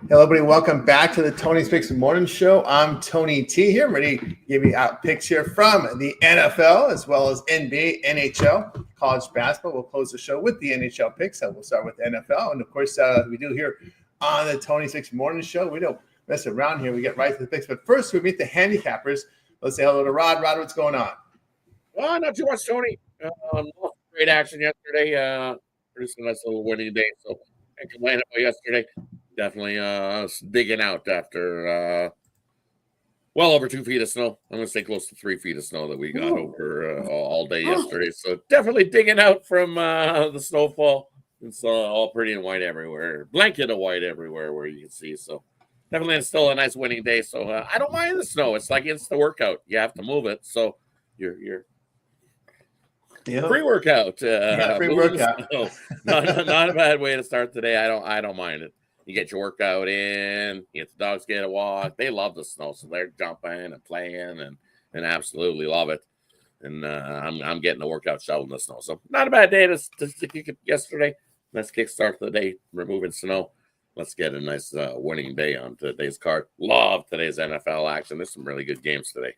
Hello, everybody. Welcome back to the Tony's Picks Morning Show. I'm Tony T here. I'm ready to give you out picks here from the NFL as well as NBA, NHL, college basketball. We'll close the show with the NHL picks. So we'll start with NFL. And of course, we do here on the Tony's Picks Morning Show. We don't mess around here. We get right to the picks. But first, we meet the handicappers. Let's say hello to Rod. Rod, what's going on? Well, not too much, Tony. Great action yesterday. Pretty nice little winning day. So can't complain about yesterday. Definitely digging out after well over 2 feet of snow. I'm going to say close to 3 feet of snow that we got over all day yesterday. So definitely digging out from the snowfall. It's all pretty and white everywhere. Blanket of white everywhere where you can see. So definitely still a nice winning day. So I don't mind the snow. It's like it's the workout. You have to move it. So you're pre-workout. Pre-workout. Not a bad way to start the day. I don't mind it. You get your workout in, you get the dogs get a walk. They love the snow, so they're jumping and playing and absolutely love it. And I'm getting the workout shoveling the snow. So not a bad day to kick it yesterday. Let's kickstart the day removing snow. Let's get a nice winning day on today's card. Love today's NFL action. There's some really good games today.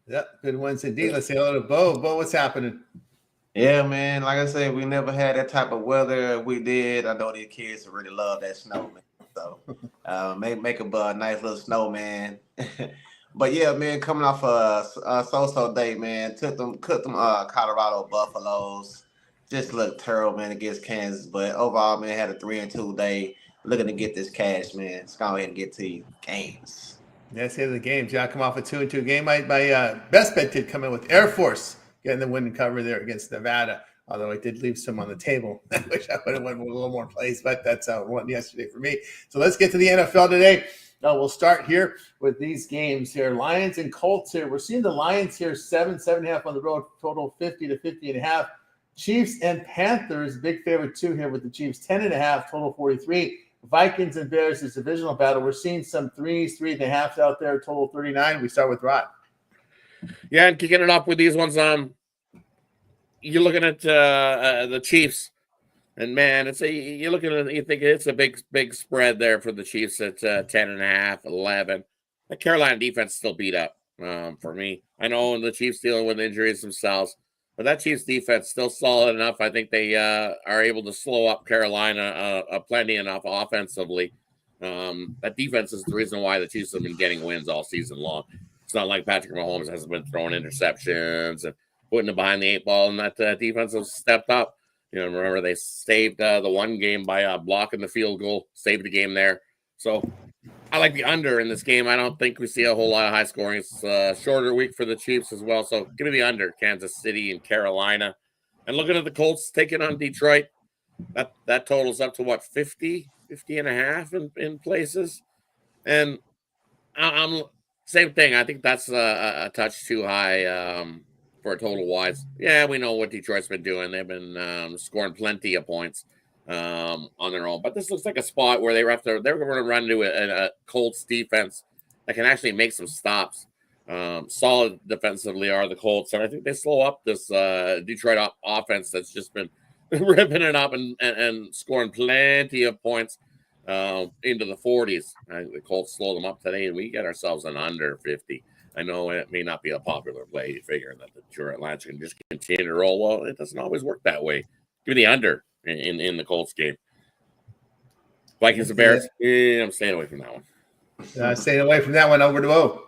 Yeah, good ones indeed. Let's say hello to Bo. Bo, what's happening? Yeah, man. Like I said, we never had that type of weather. We did. I know these kids really love that snow, man. So make a nice little snowman. But yeah, man, coming off a so-so day, man, cut them Colorado Buffaloes. Just looked terrible, man, against Kansas. But overall, man, had a 3-2 day. Looking to get this cash, man. Let's go ahead and get to you. Games. Let's hear the games. Yeah, come off a 2-2 game. My best bet did come in with Air Force getting the win and cover there against Nevada. Although I did leave some on the table. I wish I would have went with a little more plays, but that's how it went yesterday for me. So let's get to the NFL today. We'll start here with these games here. Lions and Colts here. We're seeing the Lions here 7.5 on the road, total 50 to 50.5. Chiefs and Panthers, big favorite too here with the Chiefs, 10.5, total 43. Vikings and Bears is divisional battle. We're seeing some 3s, 3.5s out there, total 39. We start with Rod. Yeah, and kicking it off with these ones, you're looking at the Chiefs, and man, you're looking at, you think it's a big spread there for the Chiefs at 10.5, 11. The Carolina defense still beat up for me. I know the Chiefs dealing with injuries themselves, but that Chiefs defense still solid enough. I think they are able to slow up Carolina plenty enough offensively. That defense is the reason why the Chiefs have been getting wins all season long. It's not like Patrick Mahomes hasn't been throwing interceptions and putting it behind the 8 ball, and that defense has stepped up. You know, remember they saved the one game by blocking the field goal, saved the game there. So I like the under in this game. I don't think we see a whole lot of high scoring. It's a shorter week for the Chiefs as well. So give me the under, Kansas City and Carolina. And looking at the Colts taking on Detroit, that totals up to what, 50.5 in places. And I'm same thing. I think that's a touch too high for a total wise. Yeah, we know what Detroit's been doing. They've been scoring plenty of points on their own. But this looks like a spot where they're going to run into a Colts defense that can actually make some stops. Solid defensively are the Colts. And I think they slow up this Detroit offense that's just been ripping it up and scoring plenty of points into the 40s. The Colts slow them up today, and we get ourselves an under 50. I know it may not be a popular play, figuring that the Detroit Lions can just continue to roll. Well, it doesn't always work that way. Give me the under in the Colts game. Vikings and Bears, I'm staying away from that one. Staying away from that one. Over to Bo.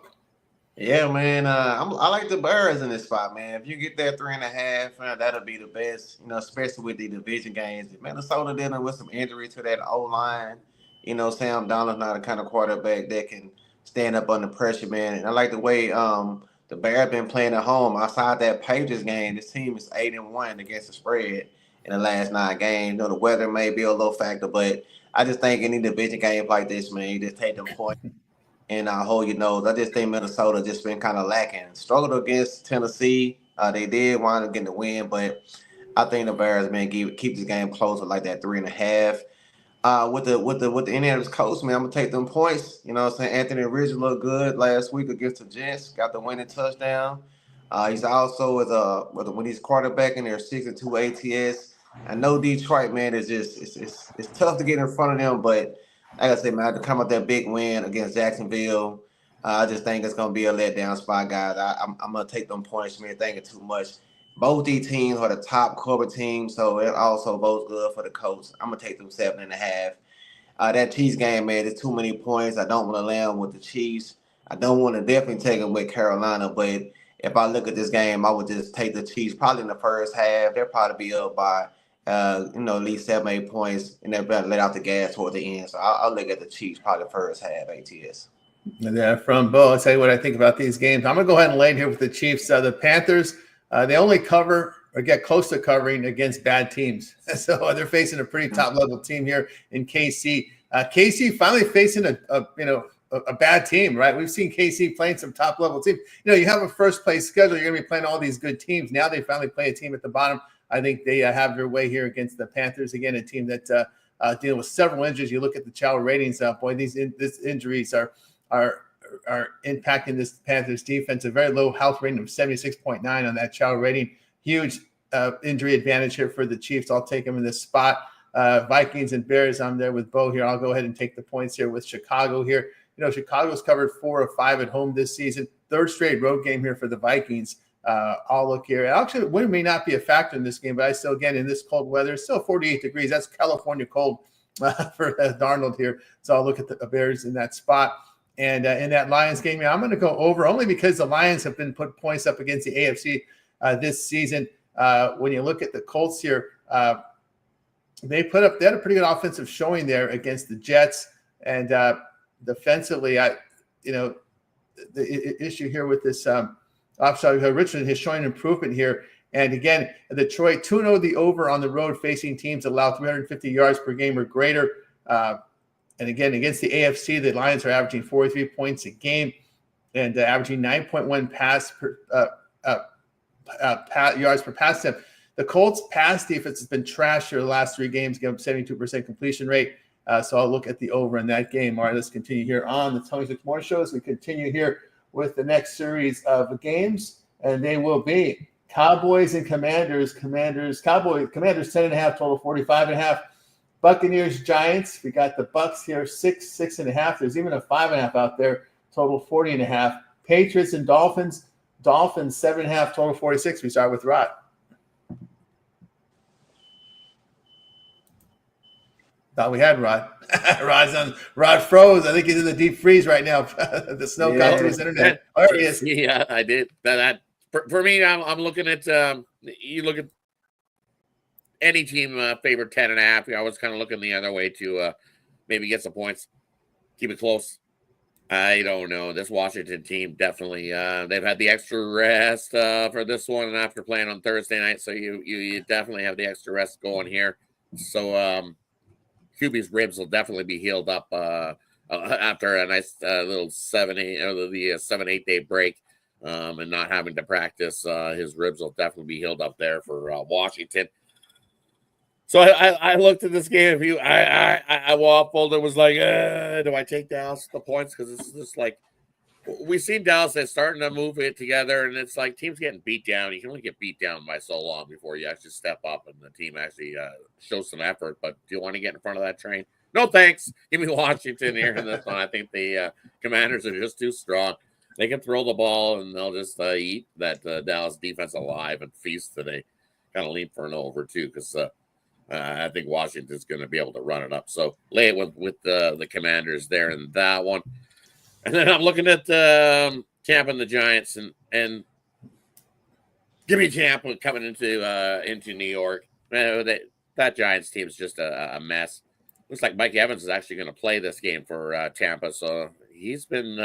Yeah, man. I like the Bears in this spot, man. If you get that 3.5, that'll be the best, especially with the division games. Minnesota dealing with some injury to that O-line. Sam Donald's not the kind of quarterback that can stand up under pressure, man. And I like the way the Bears been playing at home. Outside that Patriots game, this team is 8-1 against the spread in the last 9 games. The weather may be a little factor, but I just think any division game like this, man, you just take them points and hold your nose. I just think Minnesota just been kind of lacking. Struggled against Tennessee. They did wind up getting the win, but I think the Bears, man, keep this game closer like that 3.5. With the Indianapolis Colts, man, I'm gonna take them points. You know what I'm saying? Anthony Ridge looked good last week against the Jets, got the winning touchdown. He's also when he's quarterbacking, they're 6-2 ATS. I know Detroit, man, is just it's tough to get in front of them, but like I said, man, to come up that big win against Jacksonville, I just think it's going to be a letdown spot, guys. I'm going to take them points, man, thinking too much. Both these teams are the top cover teams, so it also bodes good for the Colts. I'm going to take them 7.5. That Chiefs game, man, there's too many points. I don't want to land with the Chiefs. I don't want to definitely take them with Carolina, but if I look at this game, I would just take the Chiefs probably in the first half. They'll probably be up by, at least 7, 8 points, and they'll let out the gas toward the end. So I'll look at the Chiefs probably the first half, ATS. Yeah, from Bo, I'll tell you what I think about these games. I'm going to go ahead and lay it here with the Chiefs. The Panthers, they only cover or get close to covering against bad teams. So they're facing a pretty top-level team here in KC. KC finally facing a bad team, right? We've seen KC playing some top-level teams. You have a first-place schedule. You're going to be playing all these good teams. Now they finally play a team at the bottom. I think they have their way here against the Panthers. Again, a team that dealing with several injuries. You look at the Chow ratings. Boy, these injuries are impacting this Panthers defense. A very low health rating of 76.9 on that Chow rating. Huge injury advantage here for the Chiefs. I'll take them in this spot. Vikings and Bears, I'm there with Bo here. I'll go ahead and take the points here with Chicago here. Chicago's covered 4 of 5 at home this season. Third straight road game here for the Vikings. I'll look here. Actually, wind may not be a factor in this game, but I still, again, in this cold weather, it's still 48 degrees. That's California cold for Darnold here. So I'll look at the Bears in that spot. And in that Lions game, I'm going to go over only because the Lions have been put points up against the AFC this season. When you look at the Colts here, they had a pretty good offensive showing there against the Jets. And defensively, the issue here with this offside, Richmond is showing improvement here. And again, Detroit 2-0 the over on the road facing teams that allow 350 yards per game or greater. And again, against the AFC, the Lions are averaging 43 points a game and averaging 9.1 pass per yards per pass attempt. The Colts' pass defense has been trashed here the last 3 games, giving 72% completion rate. So I'll look at the over in that game. All right, let's continue here on the Tony Six Morning Show as we continue here with the next series of games, and they will be Cowboys and Commanders. Commanders 10.5 total, 45.5. Buccaneers, Giants. We got the Bucks here, 6.5. There's even a 5.5 out there, total 40.5. Patriots and Dolphins. Dolphins 7.5, total 46. We start with Rod. Thought we had Rod. Rod froze. I think he's in the deep freeze right now. The snow got to his internet. There he is. Yeah, I did. For me, I'm looking at you look at any team favored 10.5. I was kind of looking the other way to maybe get some points, keep it close. I don't know. This Washington team definitely they've had the extra rest for this one after playing on Thursday night. So you definitely have the extra rest going here. So QB's ribs will definitely be healed up after a nice little 7-8 day break and not having to practice. His ribs will definitely be healed up there for Washington. So I looked at this game. I waffled. It was like, do I take Dallas the points? Because it's just like we've seen Dallas that's starting to move it together, and it's like teams getting beat down. You can only get beat down by so long before you actually step up and the team actually shows some effort. But do you want to get in front of that train? No, thanks. Give me Washington here in this one. I think the Commanders are just too strong. They can throw the ball, and they'll just eat that Dallas defense alive and feast today. Kind of lean for an over, too, because I think Washington's going to be able to run it up. So lay it with the Commanders there in that one. And then I'm looking at Tampa and the Giants, and give me Tampa coming into New York. That Giants team is just a mess. Looks like Mike Evans is actually going to play this game for Tampa, so he's been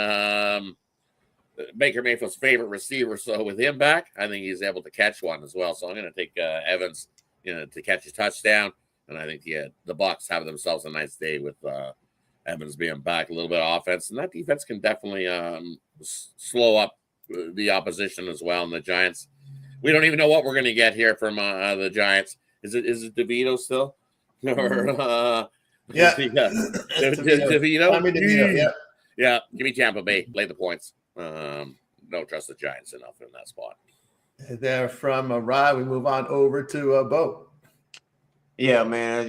Baker Mayfield's favorite receiver. So with him back, I think he's able to catch one as well. So I'm going to take Evans, to catch a touchdown, and I think the Bucs have themselves a nice day with Evans being back, a little bit of offense, and that defense can definitely slow up the opposition as well. And the Giants, we don't even know what we're going to get here from the Giants. Is it DeVito still? Or Yeah. DeVito? DeVito, yeah. Give me Tampa Bay. Lay the points. Don't trust the Giants enough in that spot. There from Rod, we move on over to Bo. Yeah, man.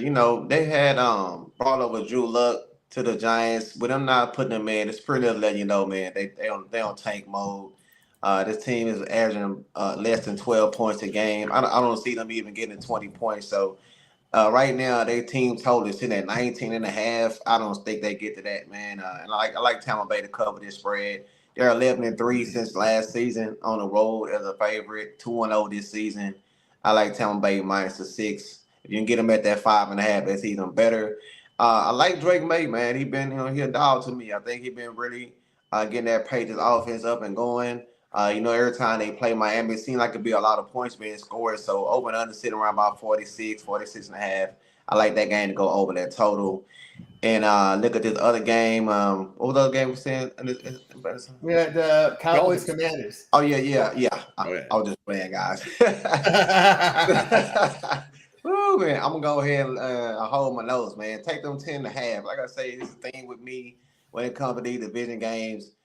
They had brought over Drew Luck to the Giants. With them not putting them in, it's pretty much letting you know, man, they on tank mode. This team is averaging less than 12 points a game. I don't see them even getting 20 points. So right now, their team total is sitting at 19 and a half. I don't think they get to that, man. And I like Tampa Bay to cover this spread. They're 11-3 since last season on the road as a favorite. 2-0 this season. I like Tampa Bay minus the 6. If you can get them at that 5.5, that's even better. I like Drake May, man. He a dog to me. I think he been really getting that Patriots offense up and going. Every time they play Miami, it seems like it'd be a lot of points being scored. So over and under sitting around about 46 and a half. I like that game to go over that total. And look at this other game. What was the other game we saying? We had Cowboys Commanders. Oh, yeah. Okay. I was just playing, guys. Ooh, man, I'm going to go ahead and hold my nose, man. Take them 10 and a half. Like I say, this is the thing with me when it comes to these division games.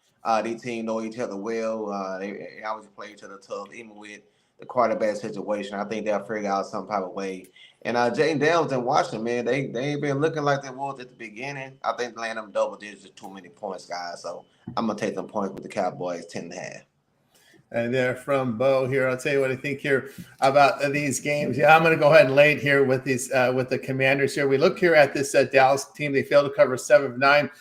These teams know each other well. They always play each other tough, even with the quarterback situation. I think they'll figure out some type of way. And Jaden Daniels in Washington, man, they ain't been looking like they was at the beginning. I think laying them double digits is too many points, guys. So I'm going to take them points with the Cowboys, 10 and a half. And they're from Bo here. I'll tell you what I think here about these games. Yeah, I'm going to go ahead and lay it here with these with the Commanders here. We look here at this Dallas team. They failed to cover 7 of 9.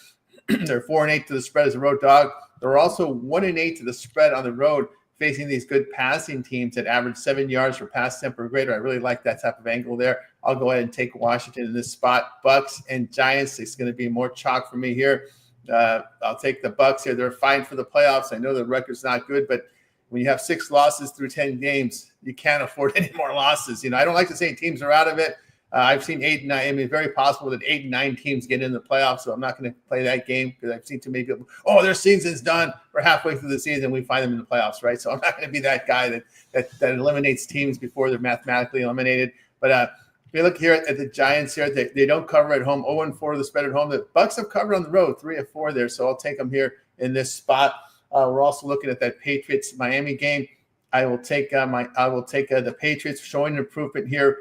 They're 4-8 to the spread as a road dog. They're also 1-8 to the spread on the road, facing these good passing teams that average 7 yards per pass attempt or greater. I really like that type of angle there. I'll go ahead and take Washington in this spot. Bucks and Giants. It's going to be more chalk for me here. I'll take the Bucks here. They're fighting for the playoffs. I know the record's not good, but when you have 6 losses through 10 games, you can't afford any more losses. I don't like to say teams are out of it. I've seen 8 and 9. I mean, it's very possible that 8 and 9 teams get in the playoffs, so I'm not going to play that game because I've seen too many people, their season's done. We're halfway through the season. We find them in the playoffs, right? So I'm not going to be that guy that eliminates teams before they're mathematically eliminated. But if you look here at the Giants here, they don't cover at home. 0-4 the spread at home. The Bucks have covered on the road, 3 of 4 there, so I'll take them here in this spot. We're also looking at that Patriots-Miami game. I will take the Patriots showing an improvement here.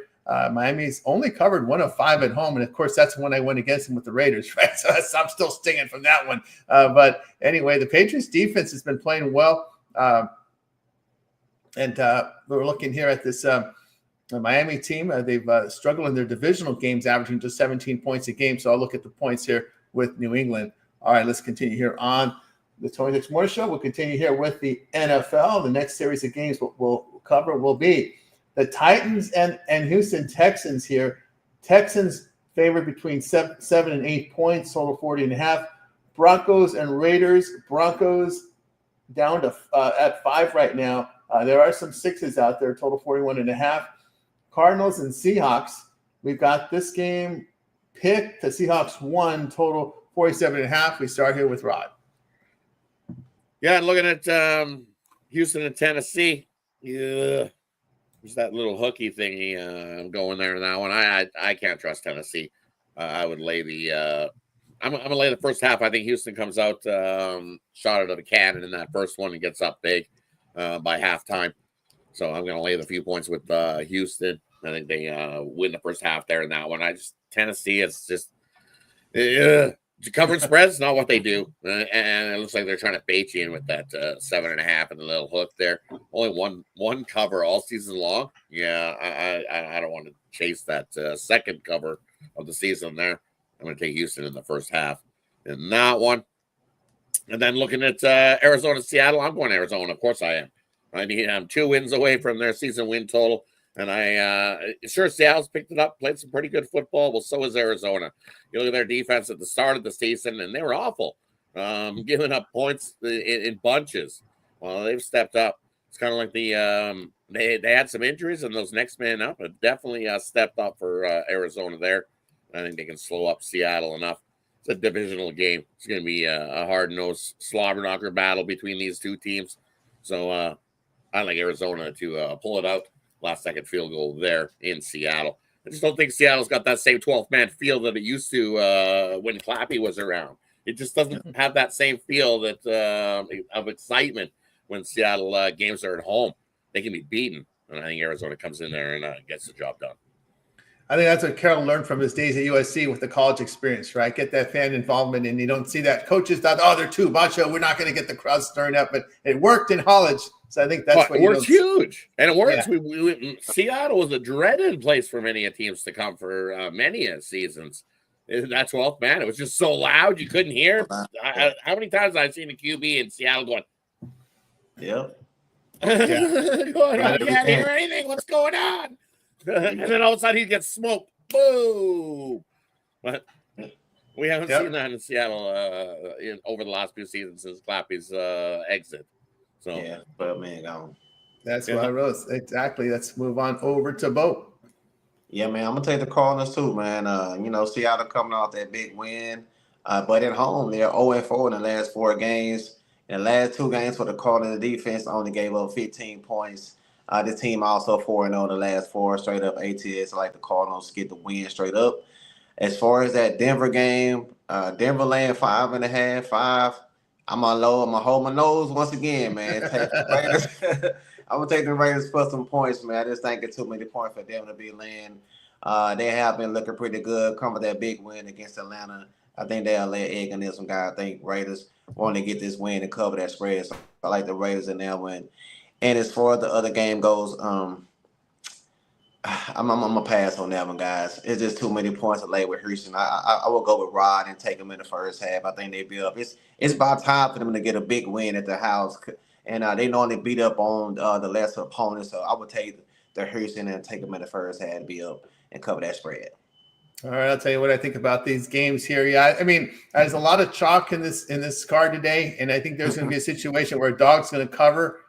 Miami's only covered 1 of 5 at home, and of course that's when I went against them with the Raiders, right? So I'm still stinging from that one. But anyway, the Patriots defense has been playing well, and we're looking here at this Miami team. They've struggled in their divisional games, averaging just 17 points a game. So I'll look at the points here with New England. All right, let's continue here on the Tony Dix Morning Show. We'll continue here with the NFL. The next series of games we'll cover will be the Titans and Houston Texans here. Texans favored between 7 and 8 points, total 40.5. Broncos and Raiders. Broncos down to at 5 right now. There are some 6s out there, total 41.5. Cardinals and Seahawks. We've got this game picked. The Seahawks won, total 47.5. We start here with Rod. Yeah, and looking at Houston and Tennessee, there's that little hooky thingy going there in that one. I can't trust Tennessee. I would lay the I'm gonna lay the first half. I think Houston comes out shot out of a cannon in that first one and gets up big by halftime. So I'm gonna lay the few points with Houston. I think they win the first half there in that one. Tennessee is just covering spreads, not what they do, and it looks like they're trying to bait you in with that 7.5 and the little hook there. Only one cover all season long. Yeah, I don't want to chase that second cover of the season there. I'm going to take Houston in the first half in that one. And then looking at Arizona, Seattle, I'm going Arizona. Of course I am. I mean, I'm 2 wins away from their season win total. And Seattle's picked it up, played some pretty good football. Well, so is Arizona. You look at their defense at the start of the season, and they were awful, giving up points in bunches. Well, they've stepped up. It's kind of like they had some injuries, and those next man up have definitely stepped up for Arizona there. I think they can slow up Seattle enough. It's a divisional game. It's going to be a hard-nosed slobber knocker battle between these two teams. So I like Arizona to pull it out. Last-second field goal there in Seattle. I just don't think Seattle's got that same 12th-man feel that it used to when Clappy was around. It just doesn't have that same feel that of excitement when Seattle games are at home. They can be beaten, and I think Arizona comes in there and gets the job done. I think that's what Carroll learned from his days at USC with the college experience, right? Get that fan involvement, and you don't see that coaches thought, oh, they're too macho. We're not going to get the crowd stirring up, but it worked in college. So I think that's what it works huge, and it works. Yeah. Seattle was a dreaded place for many teams to come for many seasons. That's 12th man. It was just so loud you couldn't hear. How many times have I seen a QB in Seattle going? Yep. Going, I can't hear anything. What's going on? And then all of a sudden he gets smoked. Boom! But we haven't seen that in Seattle over the last few seasons since Clappy's exit. So yeah, but man, gone. That's what I wrote. Exactly. Let's move on over to Bo. Yeah, man, I'm gonna take the Cardinals too, man. Seattle coming off that big win, but at home they're 0-4 in the last 4 games. In the last 2 games for the Cardinals, the defense only gave up 15 points. The team also 4-0 the last 4 straight up ATS. I like the Cardinals get the win straight up. As far as that Denver game, Denver laying 5.5, 5. I'm gonna hold my nose once again, man. I'm gonna take the Raiders for some points, man. I just think it's too many points for them to be laying. They have been looking pretty good. Come with that big win against Atlanta. I think they'll lay an egg in this one, guy. I think Raiders want to get this win and cover that spread. So I like the Raiders in that win. And as far as the other game goes, I'm gonna pass on that one, guys. It's just too many points to lay with Houston. I will go with Rod and take them in the first half. I think they beat up. It's about time for them to get a big win at the house, and they normally beat up on the lesser opponents. So I would take the Houston and take them in the first half to be up and cover that spread. All right, I'll tell you what I think about these games here. Yeah, I mean, there's a lot of chalk in this card today, and I think there's going to be a situation where a dog's going to cover.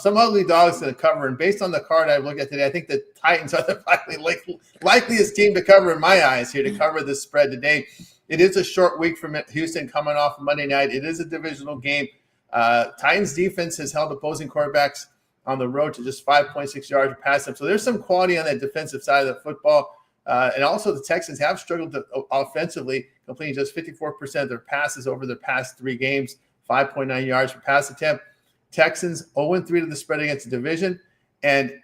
Some ugly dogs going to cover, and based on the card I look at today, I think the Titans are the likeliest team to cover in my eyes here to cover this spread today. It is a short week from Houston coming off Monday night. It is a divisional game. Titans defense has held opposing quarterbacks on the road to just 5.6 yards per pass them. So there's some quality on that defensive side of the football. And also the Texans have struggled offensively, completing just 54% of their passes over their past 3 games, 5.9 yards per pass attempt. Texans 0-3 to the spread against the division. And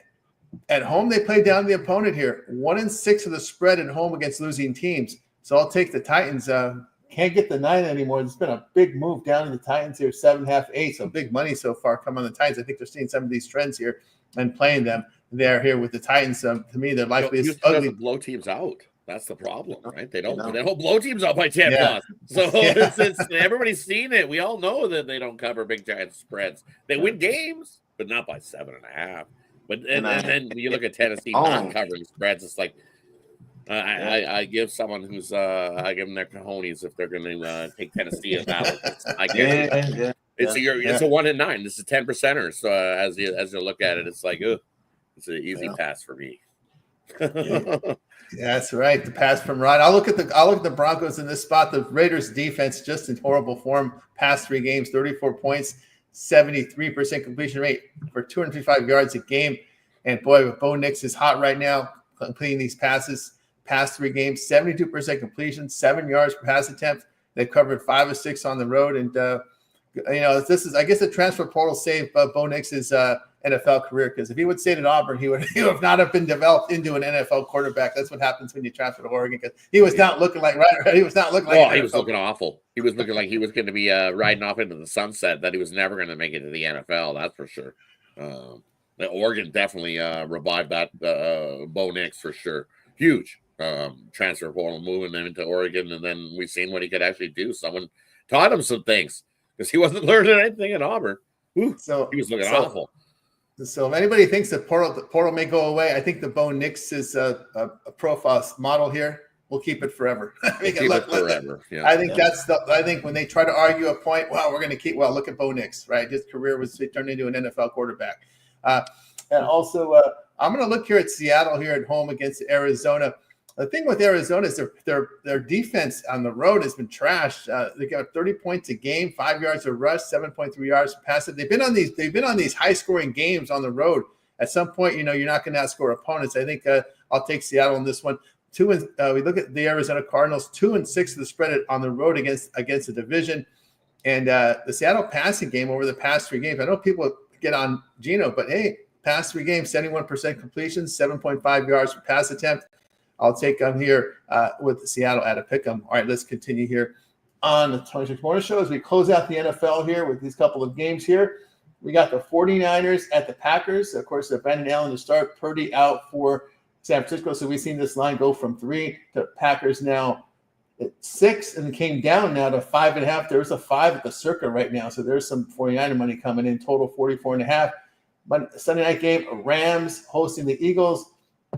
at home, they play down the opponent here. 1-6 of the spread at home against losing teams. So I'll take the Titans. Can't get the 9 anymore. There's been a big move down in the Titans here, 7.5, 8. So big money so far come on the Titans. I think they're seeing some of these trends here and playing them. They're here with the Titans. To me, they're likely to blow teams out. That's the problem, right? They don't blow teams out by 10 plus. So it's everybody's seen it. We all know that they don't cover big giant spreads. They win games, but not by 7.5. But and then you look at Tennessee not covering spreads. It's like I give someone who's I give them their cojones if they're going to take Tennessee at that. I guess it's a 1-9. This is 10%ers. So as you look at it, it's like it's an easy pass for me. That's right. The pass from Rod. I'll look at the Broncos in this spot. The Raiders defense just in horrible form. Past 3 games, 34 points, 73% completion rate for 255 yards a game. And boy, Bo Nix is hot right now, completing these passes. Past 3 games, 72% completion, 7 yards per pass attempt. They've covered 5 of 6 on the road. And this is, I guess, the transfer portal saved Bo Nix's NFL career, because if he would stayed at Auburn, he would not have been developed into an NFL quarterback. That's what happens when you transfer to Oregon, because he was not looking like he was not looking like. Oh, he was looking awful. He was looking like he was going to be riding off into the sunset. That he was never going to make it to the NFL. That's for sure. Oregon definitely revived that Bo Nix for sure. Huge transfer portal moving him into Oregon, and then we've seen what he could actually do. Someone taught him some things because he wasn't learning anything at Auburn. So he was looking awful. So if anybody thinks the portal may go away, I think the Bo Nix is a profile model here. We'll keep it forever. I think when they try to argue a point, we're going to keep. Well, look at Bo Nix, right? His career was turned into an NFL quarterback. And also, I'm going to look here at Seattle here at home against Arizona. The thing with Arizona is their defense on the road has been trashed. They got 30 points a game, 5 yards a rush, 7.3 yards passive. They've been on these high scoring games on the road. At some point, you're not going to outscore opponents. I think I'll take Seattle in this one. We look at the Arizona Cardinals, 2-6 of the spread on the road against the division, and the Seattle passing game over the past 3 games. I know people get on Geno, but hey, past 3 games, 71% completion, 7.5 yards per pass attempt. I'll take them here with Seattle at a pick 'em. All right, let's continue here on the 26 Morning Show as we close out the NFL here with these couple of games here. We got the 49ers at the Packers. Of course, Brandon Allen to start, Purdy out for San Francisco. So we've seen this line go from 3 to Packers now at 6 and came down now to 5.5. There's a 5 at the circa right now. So there's some 49er money coming in, total 44.5. But Sunday night game, Rams hosting the Eagles.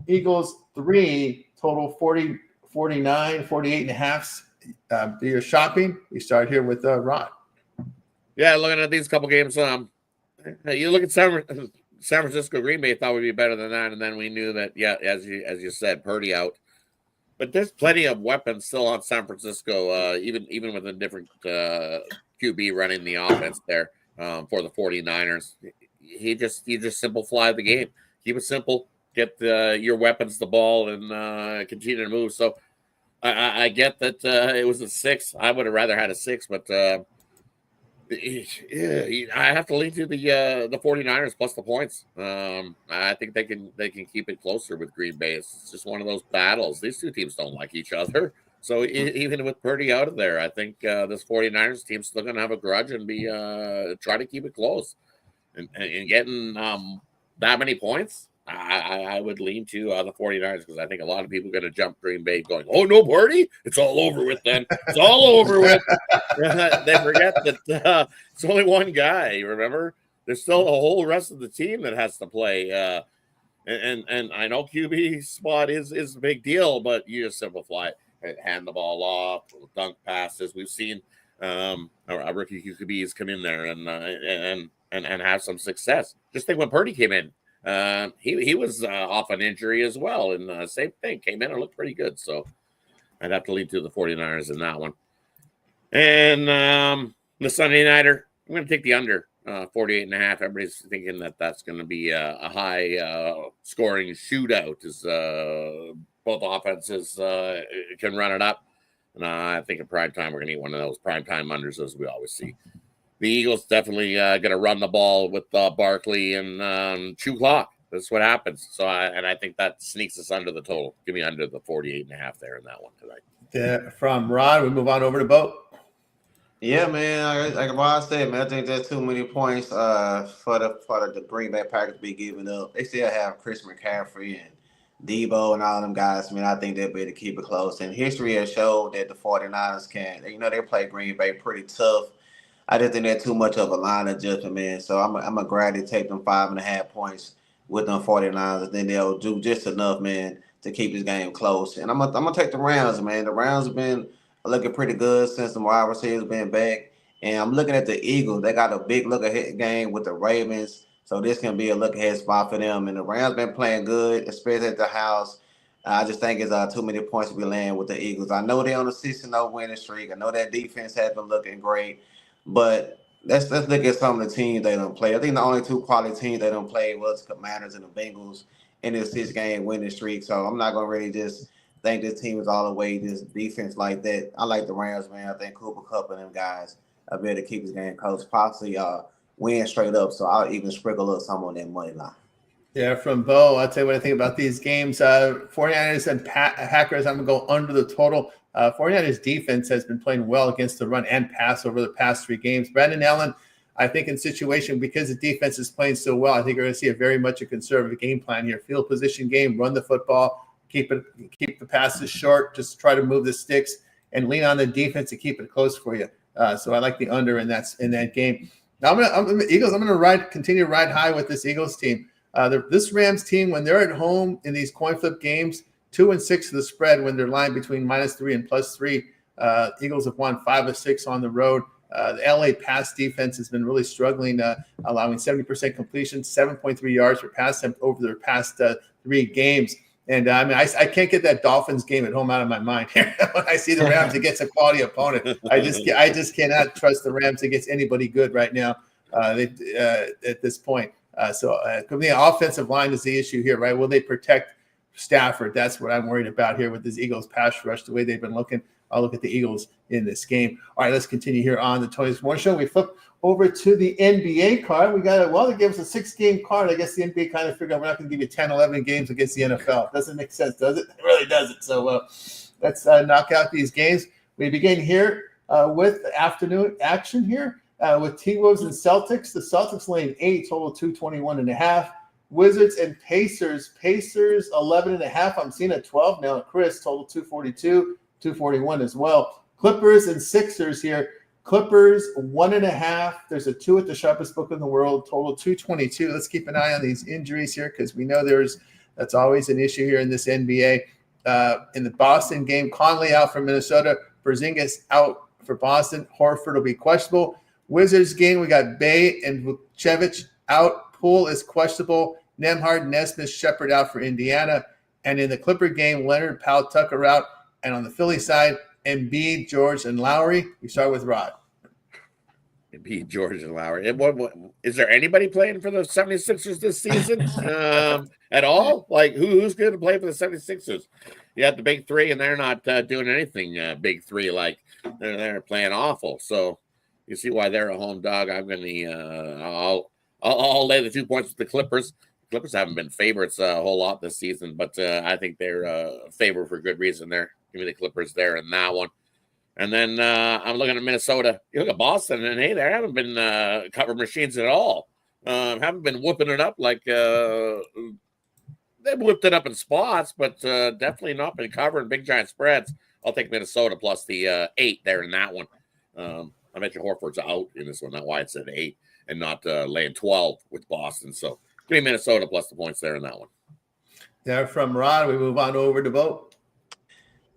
Eagles 3, total 40, 49, 48.5. Do your shopping. We start here with Ron. Yeah, looking at these couple games, you look at San Francisco, Green Bay thought would be better than that, and then we knew that, yeah, as you said, Purdy out. But there's plenty of weapons still on San Francisco, even with a different QB running the offense there for the 49ers. You just simplify the game. Keep it simple. Get your weapons the ball and continue to move. So I get that it was a 6. I would have rather had a 6, but I have to lean to the 49ers plus the points. I think they can keep it closer with Green Bay. It's just one of those battles. These two teams don't like each other. So even with Purdy out of there, I think this 49ers team's still going to have a grudge and be try to keep it close. And getting that many points, I would lean to the 49ers because I think a lot of people are going to jump Green Bay going, oh, no, Purdy? It's all over with then. It's all over with. They forget that it's only one guy, remember? There's still a whole rest of the team that has to play. And I know QB spot is a big deal, but you just simplify it. Hand the ball off, dunk passes. We've seen a rookie QBs come in there and have some success. Just think when Purdy came in. He was off an injury as well, and same thing, came in and looked pretty good. So I'd have to lean to the 49ers in that one. And the Sunday nighter, I'm going to take the under 48.5. Everybody's thinking that that's going to be a high scoring shootout as both offenses can run it up. And I think in prime time, we're going to get one of those prime time unders as we always see. The Eagles definitely going to run the ball with Barkley and chew clock. That's what happens. So I think that sneaks us under the total. Give me under the 48.5 there in that one tonight. From Rod, we move on over to Bo. Yeah, man. Like Rod said, man, I think there's too many points for the Green Bay Packers to be giving up. They still have Chris McCaffrey and Debo and all them guys. Man, I think they'll be able to keep it close. And history has showed that the 49ers can. They play Green Bay pretty tough. I just think they're too much of a line adjustment, man. So I'm going to gladly take them 5.5 points with them 49ers. And then they'll do just enough, man, to keep this game close. And I'm gonna take the Rams, man. The Rams have been looking pretty good since the wide receivers been back. And I'm looking at the Eagles. They got a big look-ahead game with the Ravens. So this can be a look-ahead spot for them. And the Rams been playing good, especially at the house. I just think it's too many points to be laying with the Eagles. I know they're on a 6-0 winning streak. I know that defense has been looking great. But let's look at some of the teams they don't play. I think the only two quality teams they don't play was the Commanders and the Bengals in this 6-game winning streak. So I'm not going to really just think this team is all the way this defense like that. I like the Rams, man. I think Cooper Kupp and them guys are better to keep this game close, possibly win straight up. So I'll even sprinkle up some on that money line. Yeah, from Bo, I'll tell you what I think about these games. 49ers and Packers, I'm going to go under the total. 49ers defense has been playing well against the run and pass over the past 3 games. Brandon Allen, I think in situation, because the defense is playing so well, I think we're going to see very much a conservative game plan here. Field position game, run the football, keep the passes short, just try to move the sticks and lean on the defense to keep it close for you. So I like the under in that game. Now I'm going to continue to ride high with this Eagles team. This Rams team, when they're at home in these coin flip games, 2-6 to the spread when they're lying between -3 and +3. Eagles have won 5 of 6 on the road. The LA pass defense has been really struggling, allowing 70% completion, 7.3 yards per pass attempt over their past 3 games. And I can't get that Dolphins game at home out of my mind here. When I see the Rams against a quality opponent, I just cannot trust the Rams against anybody good right now at this point. So the offensive line is the issue here, right? Will they protect Stafford? That's what I'm worried about here with this Eagles pass rush, the way they've been looking. I'll look at the Eagles in this game. All right, let's continue here on the Tony's Morning Show. We flip over to the NBA card. We got they gave us a 6-game card. I guess the NBA kind of figured out we're not going to give you 10, 11 games against the NFL. It doesn't make sense, does it? It really doesn't. So let's knock out these games. We begin here with afternoon action here with T-Wolves and Celtics. The Celtics laying 8, total 221.5. Wizards and Pacers. Pacers 11.5. I'm seeing a 12 now. Chris, total 242, 241 as well. Clippers and Sixers here. Clippers 1.5. There's a 2 at the sharpest book in the world. Total 222. Let's keep an eye on these injuries here because we know that's always an issue here in this NBA. In the Boston game, Conley out for Minnesota. Porzingis out for Boston. Horford will be questionable. Wizards game, we got Bay and Vucevic out. Poole is questionable. Nembhard, Nesmith, Shepard out for Indiana. And in the Clipper game, Leonard, Powell, Tucker out. And on the Philly side, Embiid, George, and Lowry. We start with Rod. Embiid, George, and Lowry. Is there anybody playing for the 76ers this season at all? Like, who's going to play for the 76ers? You have the big three, and they're not doing anything big three. Like, they're playing awful. So you see why they're a home dog. I'm going to I'll lay the 2 points with the Clippers. Clippers haven't been favorites a whole lot this season, but I think they're a favorite for good reason there. Give me the Clippers there in that one. And then I'm looking at Minnesota. You look at Boston, and hey, they haven't been cover machines at all. Haven't been whooping it up like they've whipped it up in spots, but definitely not been covering big giant spreads. I'll take Minnesota plus the 8 there in that one. I bet you Horford's out in this one. That's why it's at 8 and not laying 12 with Boston. So give me Minnesota plus the points there in that one. There from Rod, we move on over to Bo.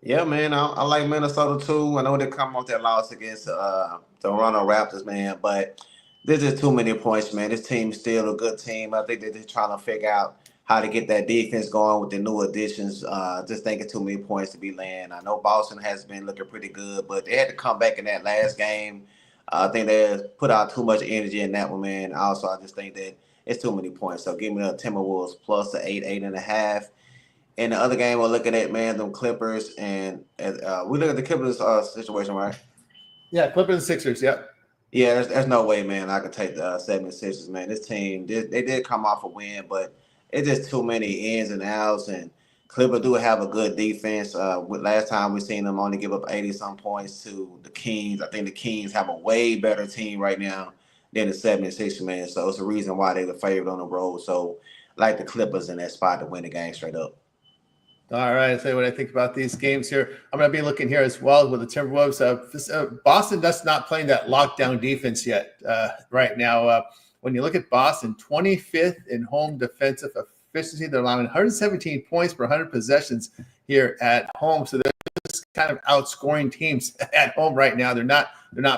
Yeah, man, I like Minnesota too. I know they come off that loss against the Toronto Raptors, man, but this is too many points, man. This team's still a good team. I think they're just trying to figure out how to get that defense going with the new additions. Just thinking too many points to be laying. I know Boston has been looking pretty good, but they had to come back in that last game. I think they put out too much energy in that one, man. Also, I just think that it's too many points. So give me the Timberwolves plus the 8, 8.5. In the other game, we're looking at, man, them Clippers, and we look at the Clippers situation, right? Yeah, Clippers and Sixers, yep. Yeah, there's no way, man, I could take the 76ers, man. This team, they did come off a win, but it's just too many ins and outs, and Clippers do have a good defense. Last time we seen them only give up 80-some points to the Kings. I think the Kings have a way better team right now than the 76ers, man. So it's a reason why they're the favorite on the road. So I like the Clippers in that spot to win the game straight up. All right, I'll tell you what I think about these games here. I'm going to be looking here as well with the Timberwolves. Boston does not playing that lockdown defense yet right now. When you look at Boston, 25th in home defensive efficiency. They're allowing 117 points per 100 possessions here at home. So they're just kind of outscoring teams at home right now. They're not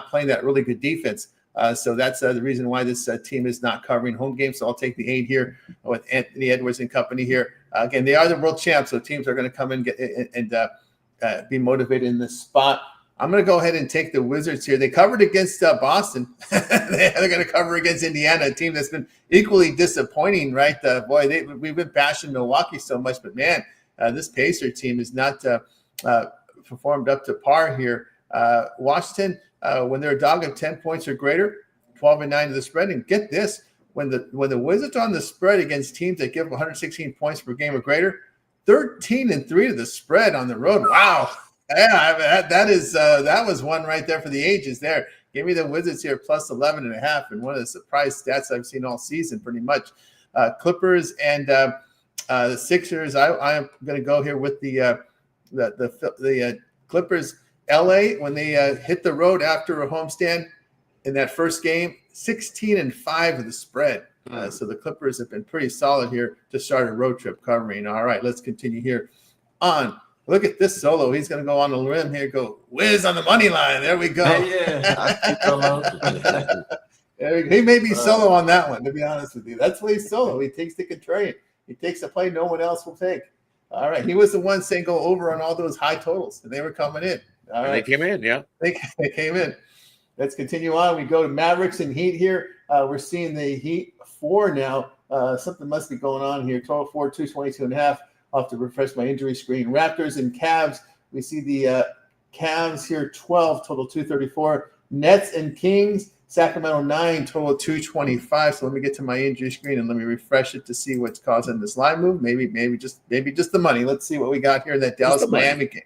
playing that really good defense. So that's the reason why this team is not covering home games. So I'll take the 8 here with Anthony Edwards and company here. Again, they are the world champs, so teams are going to come and get and be motivated in this spot. I'm going to go ahead and take the Wizards here. They covered against Boston. They're going to cover against Indiana, a team that's been equally disappointing, right? We've been bashing Milwaukee so much, but man, this Pacer team is not performed up to par here. Washington, when they're a dog of 10 points or greater, 12-9 to the spread. And get this, when the Wizards are on the spread against teams that give 116 points per game or greater, 13-3 to the spread on the road. Wow. Yeah, that was one right there for the ages there. Give me the Wizards here plus 11.5, and one of the surprise stats I've seen all season pretty much. Clippers and the Sixers, I'm going to go here with the Clippers. LA, when they hit the road after a homestand in that first game, 16-5 of the spread. So the Clippers have been pretty solid here to start a road trip covering. All right, let's continue here on. Look at this solo. He's going to go on the rim here, go whiz on the money line. There we go. He may be solo on that one, to be honest with you. That's why he's solo. He takes the contrarian. He takes a play no one else will take. All right, he was the one saying go over on all those high totals, and they were coming in. All right. They came in, yeah. They came in. Let's continue on. We go to Mavericks and Heat here. We're seeing the Heat 4 now. Something must be going on here. 12-4, 222.5. I'll have to refresh my injury screen. Raptors and Cavs. We see the Cavs here 12, total 234. Nets and Kings, Sacramento 9, total 225. So let me get to my injury screen and let me refresh it to see what's causing this line move. Maybe just the money. Let's see what we got here in that Dallas Miami game.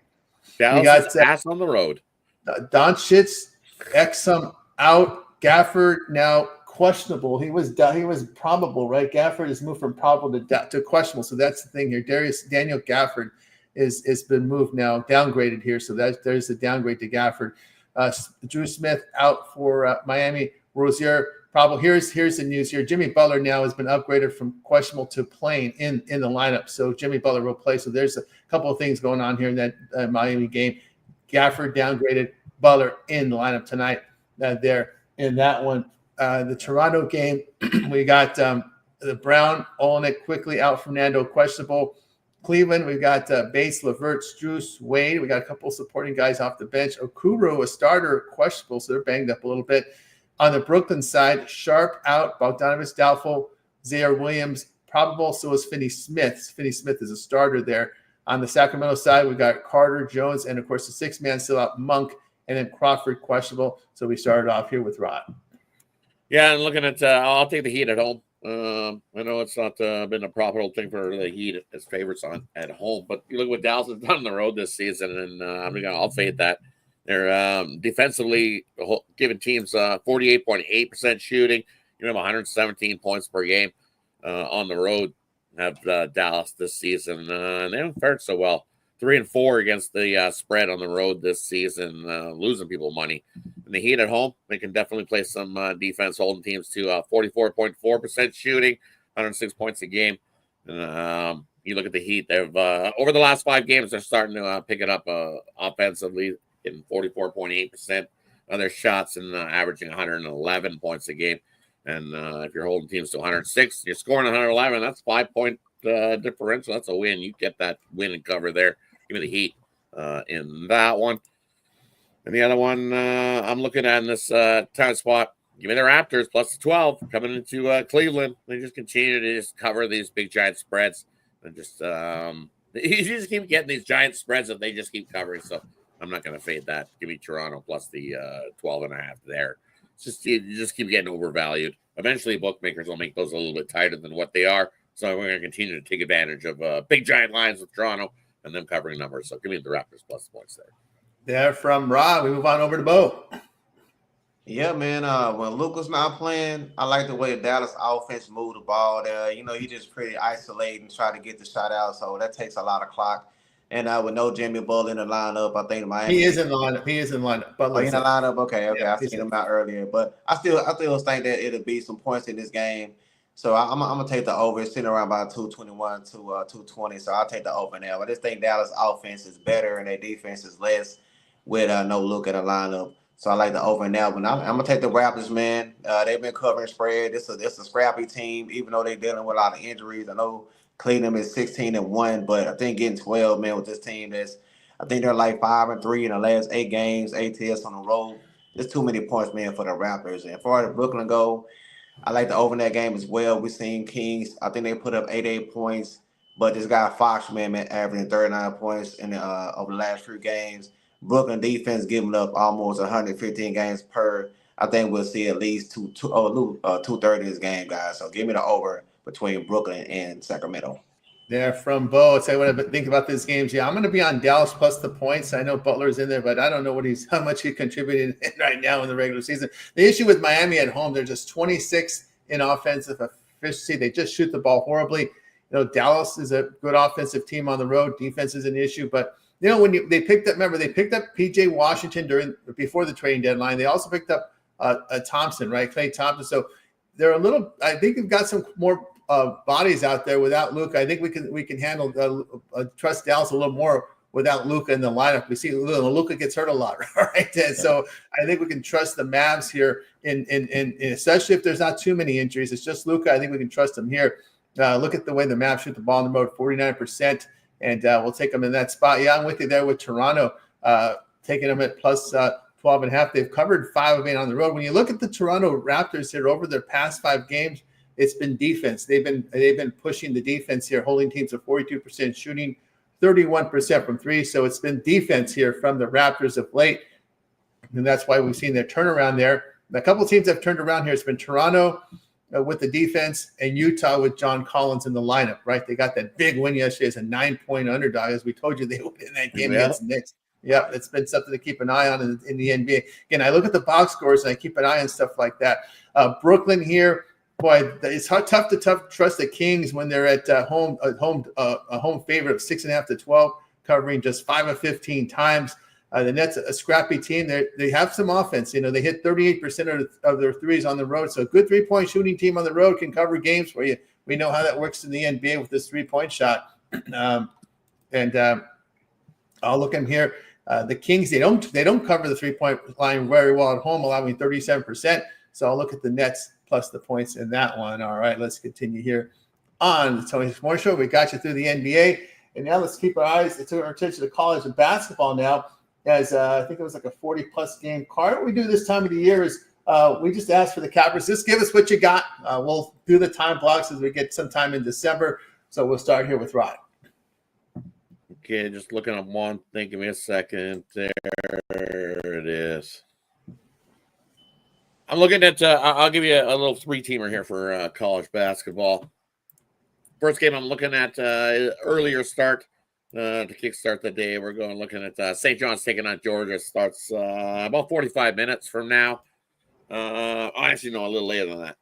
Dallas got ass on the road. Doncic, Exum out. Gafford now questionable. He was probable, right? Gafford has moved from probable to questionable. So that's the thing here. Daniel Gafford is been moved now, downgraded here. So there's a downgrade to Gafford. Drew Smith out for Miami. Rozier probable. Here's the news here. Jimmy Butler now has been upgraded from questionable to playing in the lineup. So Jimmy Butler will play. So there's a couple of things going on here in that Miami game. Gafford downgraded, Butler in the lineup tonight. There in that one. The Toronto game, we got the Brown, Olenek quickly out. Fernando questionable. Cleveland, we've got Bates, Levert, Strus, Wade. We got a couple supporting guys off the bench. Okuru, a starter, questionable, so they're banged up a little bit. On the Brooklyn side, Sharp out, Bogdanovich doubtful, Zaire Williams probable, so is Finney Smith. Finney Smith is a starter there. On the Sacramento side, we got Carter, Jones, and of course the sixth man still out, Monk, and then Crawford questionable. So we started off here with Rod. Yeah, and looking at, I'll take the Heat at home. I know it's not been a profitable thing for the Heat as favorites at home, but you look what Dallas has done on the road this season, and I'll fade that. They're defensively giving teams 48.8% shooting. You have 117 points per game on the road. Have Dallas this season, and they haven't fared so well. 3-4 against the spread on the road this season, losing people money. And the Heat at home, they can definitely play some defense, holding teams to 44.4% shooting, 106 points a game. And you look at the Heat, they've over the last 5 games, they're starting to pick it up offensively, getting 44.8% of their shots and averaging 111 points a game. And if you're holding teams to 106, you're scoring 111. That's 5-point differential. That's a win. You get that win and cover there. Give me the Heat in that one. And the other one I'm looking at in this time spot, give me the Raptors plus the 12 coming into Cleveland. They just continue to just cover these big giant spreads. And just you just keep getting these giant spreads that they just keep covering. So I'm not going to fade that. Give me Toronto plus the 12.5 there. It's just you just keep getting overvalued. Eventually, bookmakers will make those a little bit tighter than what they are. So we're going to continue to take advantage of big giant lines with Toronto and them covering numbers. So give me the Raptors plus points there. There from Rob. We move on over to Bo. Yeah, man. When Luka's not playing, I like the way Dallas offense moved the ball there. You know, he just pretty isolated and try to get the shot out. So that takes a lot of clock. And with no Jimmy Butler in the lineup, I think Miami. He is in the lineup. Butler's in the lineup. Okay. Yeah, I seen him out earlier, but I still think that it'll be some points in this game. So I'm gonna take the over. It's sitting around about 221 to 220. So I'll take the over now. I just think Dallas offense is better and their defense is less with no Luka in the lineup. So I like the over now. But I'm gonna take the Raptors, man. They've been covering spread. It's a scrappy team, even though they're dealing with a lot of injuries. I know Cleveland is 16-1, but I think getting 12, man, with this team I think they're like 5-3 in the last 8 games, ATS on the road. There's too many points, man, for the Raptors. And as far as Brooklyn go, I like the over in that game as well. We've seen Kings. I think they put up 88 points, but this guy Fox, man, averaging 39 points in over the last few games. Brooklyn defense giving up almost 115 games per. I think we'll see at least 230 this game, guys. So give me the over between Brooklyn and Sacramento. There from Bo. I'll tell you what I think about these games. Yeah, I'm going to be on Dallas plus the points. I know Butler's in there, but I don't know how much he contributed right now in the regular season. The issue with Miami at home, they're just 26 in offensive efficiency. They just shoot the ball horribly. You know, Dallas is a good offensive team on the road. Defense is an issue, but you know they picked up P.J. Washington before the trading deadline. They also picked up Thompson, right, Klay Thompson. So they're a little. I think they've got some more bodies out there without Luka. I think we can handle trust Dallas a little more without Luka in the lineup. We see Luka gets hurt a lot, right? And so I think we can trust the Mavs here, in especially if there's not too many injuries. It's just Luka. I think we can trust them here. Look at the way the Mavs shoot the ball on the road, 49%, and we'll take them in that spot. Yeah, I'm with you there with Toronto, taking them at plus 12.5. They've covered 5 of 8 on the road. When you look at the Toronto Raptors here over their past 5 games, it's been defense. They've been pushing the defense here, holding teams to 42% shooting, 31% from three. So it's been defense here from the Raptors of late. And that's why we've seen their turnaround there. And a couple of teams have turned around here. It's been Toronto with the defense and Utah with John Collins in the lineup, right? They got that big win yesterday as a 9-point underdog. As we told you, they would in that game against the Knicks. Yeah, it's been something to keep an eye on in the NBA. Again, I look at the box scores and I keep an eye on stuff like that. Brooklyn here, boy, it's tough to trust the Kings when they're at a home favorite of 6.5 to 12, covering just 5 of 15 times. The Nets, a scrappy team. They have some offense. You know, they hit 38% of their threes on the road. So a good three-point shooting team on the road can cover games for you. We know how that works in the NBA with this three-point shot. I'll look at them here. The Kings, they don't cover the three-point line very well at home, allowing 37%. So I'll look at the Nets plus the points in that one. All right, let's continue here on the Tony Morning Show. We got you through the NBA, and now let's keep our attention to college and basketball now. As I think it was like a 40-plus game card. What we do this time of the year is we just ask for the cappers, just give us what you got. We'll do the time blocks as we get sometime in December. So we'll start here with Rod. Okay, just looking up one thing. Give me a second. There it is. I'm looking at, I'll give you a little three-teamer here for college basketball. First game I'm looking at earlier start. To kickstart the day, we're looking at St. John's taking on Georgia. Starts about 45 minutes from now. Actually, no, a little later than that.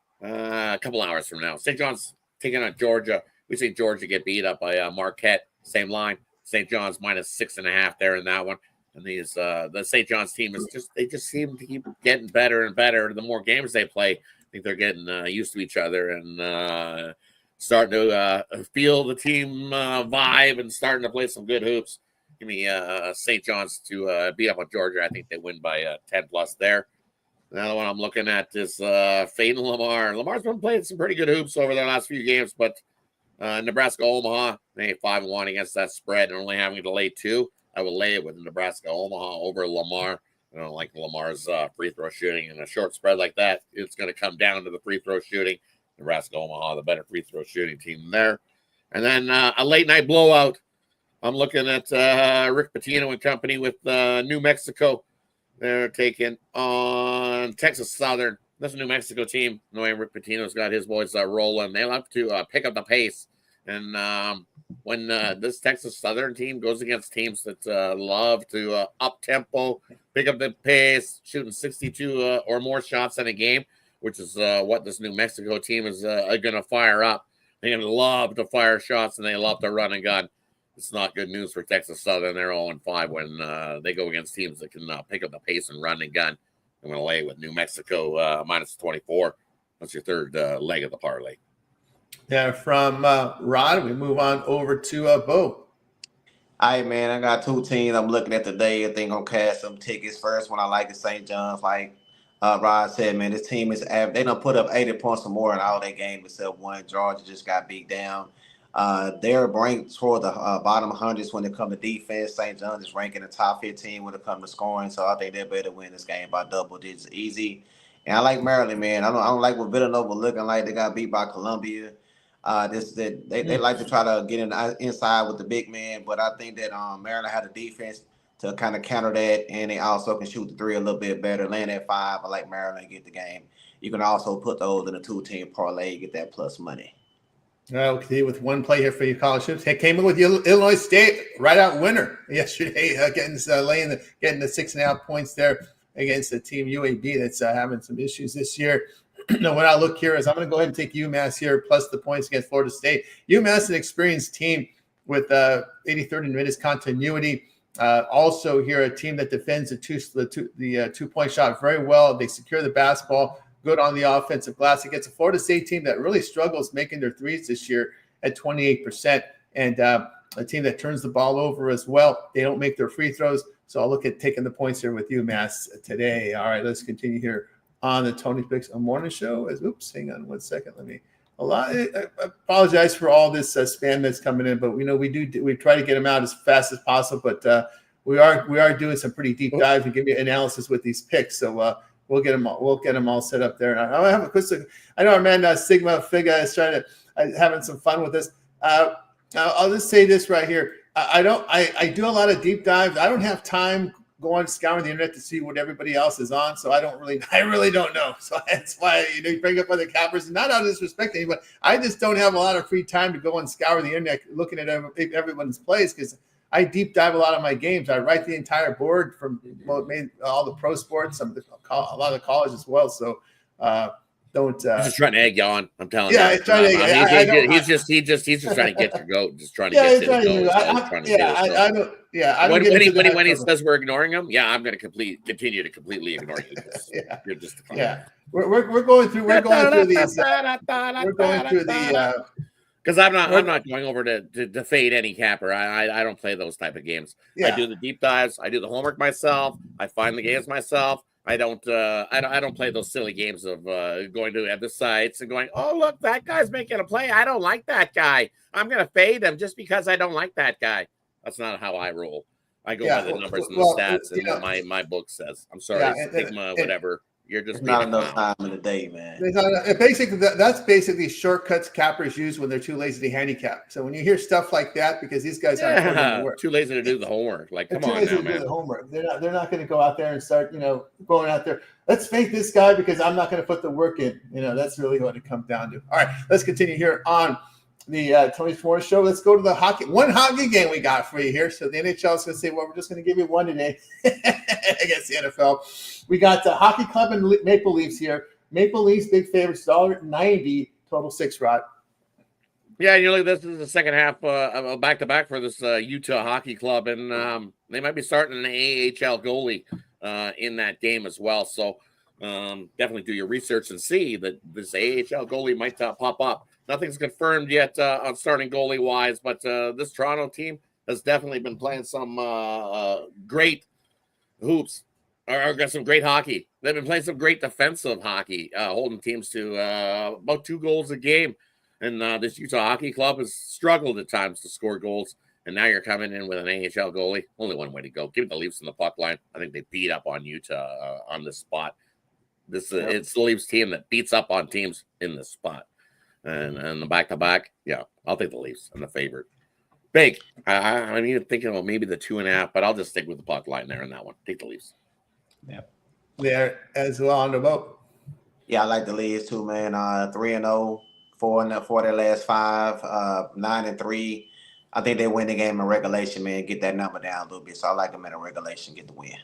A couple hours from now. St. John's taking on Georgia. We see Georgia get beat up by Marquette. Same line. St. John's -6.5 there in that one. And the St. John's team they just seem to keep getting better and better. The more games they play, I think they're getting used to each other and starting to feel the team vibe and starting to play some good hoops. Give me St. John's to beat up on Georgia. I think they win by 10+ there. Another one I'm looking at is Fade and Lamar. Lamar's been playing some pretty good hoops over the last few games, but Nebraska-Omaha, they 5-1 against that spread and only having to lay 2. I will lay it with Nebraska-Omaha over Lamar. I don't like Lamar's free throw shooting. In a short spread like that, it's going to come down to the free throw shooting. Nebraska-Omaha, the better free throw shooting team there. And then a late night blowout. I'm looking at Rick Pitino and company with New Mexico. They're taking on Texas Southern. That's a New Mexico team. Knowing Rick Pitino's got his boys rolling. They love to pick up the pace. And when this Texas Southern team goes against teams that love to up-tempo, pick up the pace, shooting 62 or more shots in a game, which is what this New Mexico team is going to fire up. They're going to love to fire shots, and they love to run and gun. It's not good news for Texas Southern. They're 0-5 when they go against teams that can pick up the pace and run and gun. I'm going to lay with New Mexico -24. That's your third leg of the parlay. Yeah, from Rod, we move on over to Bo. All right, man, I got two teams I'm looking at today. I think I'm going to cash some tickets. First one I like is St. John's. Like Rod said, man, this team is they done put up 80 points or more in all their games except one. Georgia just got beat down. They're ranked toward the bottom hundreds when it comes to defense. St. John's is ranking the top 15 when it comes to scoring, so I think they better win this game by double digits easy. And I like Maryland, man. I don't like what Villanova looking like. They got beat by Columbia. They like to try to get inside with the big man, but I think that Maryland had a defense to kind of counter that, and they also can shoot the three a little bit better. Land at 5, I like Maryland to get the game. You can also put those in a 2-team parlay, get that plus money. Okay, with one play here for you college hoops. They came in with Illinois State, right out winner yesterday, getting the 6.5 points there against the team UAB that's having some issues this year. No, when I look here is I'm going to go ahead and take UMass here plus the points against Florida State. UMass, an experienced team with 83rd in minutes continuity. Also here, a team that defends the two-point shot very well. They secure the basketball, good on the offensive glass against a Florida State team that really struggles making their threes this year at 28%. And a team that turns the ball over as well. They don't make their free throws. So I'll look at taking the points here with UMass today. All right, let's continue here on the Tony Picks Morning Show. Hang on 1 second. I apologize for all this spam that's coming in, but we try to get them out as fast as possible. But we are doing some pretty deep dives and give you analysis with these picks. So we'll get them all set up there. And I have a question. I know our man Sigma Figa is having some fun with this. I'll just say this right here. I do a lot of deep dives. I don't have time going scouring the internet to see what everybody else is on. So I really don't know. So that's why, you bring up other cappers, and not out of disrespect to anybody. I just don't have a lot of free time to go and scour the internet looking at everyone's plays, because I deep dive a lot of my games. I write the entire board from all the pro sports, a lot of the college as well. So don't. He's just trying to egg you on. I'm telling yeah, you. It's trying to. He's just trying to get your goat. Just trying to get you to go. When he says we're ignoring him, I'm going to continue to completely ignore you. You're just a clown. Yeah. We're going through these. We're going through the. Because I'm not going over to fade any capper. I don't play those type of games. Yeah. I do the deep dives. I do the homework myself. I find the games myself. I don't play those silly games of going to other sites and going, oh, look, that guy's making a play. I don't like that guy. I'm going to fade him just because I don't like that guy. That's not how I roll. I go by the numbers and the stats and what my book says. I'm sorry, Stigma, whatever. You're just not enough time in the day, man. That's basically shortcuts cappers use when they're too lazy to handicap. So when you hear stuff like that, because these guys aren't putting in the work. Too lazy to do the homework. Like, come on now, man. Do the homework. They're not going to go out there and start, going out there. Let's fake this guy because I'm not going to put the work in. That's really what it comes down to. All right, let's continue here on the Tony's Morning Show. Let's go to the one hockey game we got for you here. So the NHL is going to say, well, we're just going to give you one today against the NFL. We got the Hockey Club and Maple Leafs here. Maple Leafs, big favorites, $1.90, total 6, Rod. Yeah, this is the second half of a back-to-back for this Utah Hockey Club, and they might be starting an AHL goalie in that game as well. So definitely do your research and see that this AHL goalie might pop up. Nothing's confirmed yet on starting goalie-wise, but this Toronto team has definitely been playing some great hoops, or got some great hockey. They've been playing some great defensive hockey, holding teams to about 2 goals a game. And this Utah Hockey Club has struggled at times to score goals. And now you're coming in with an AHL goalie. Only one way to go. Give the Leafs in the puck line. I think they beat up on Utah on this spot. It's the Leafs team that beats up on teams in this spot. And the back-to-back, I'll take the Leafs. I'm the favorite. Big. I'm even thinking about maybe the 2.5, but I'll just stick with the puck line there in that one. Take the Leafs. Yep. There as well on the boat. Yeah, I like the Leafs too, man. 3-0, 4 their last 5, 9-3. I think they win the game in regulation, man. Get that number down a little bit. So I like them in a regulation, get the win.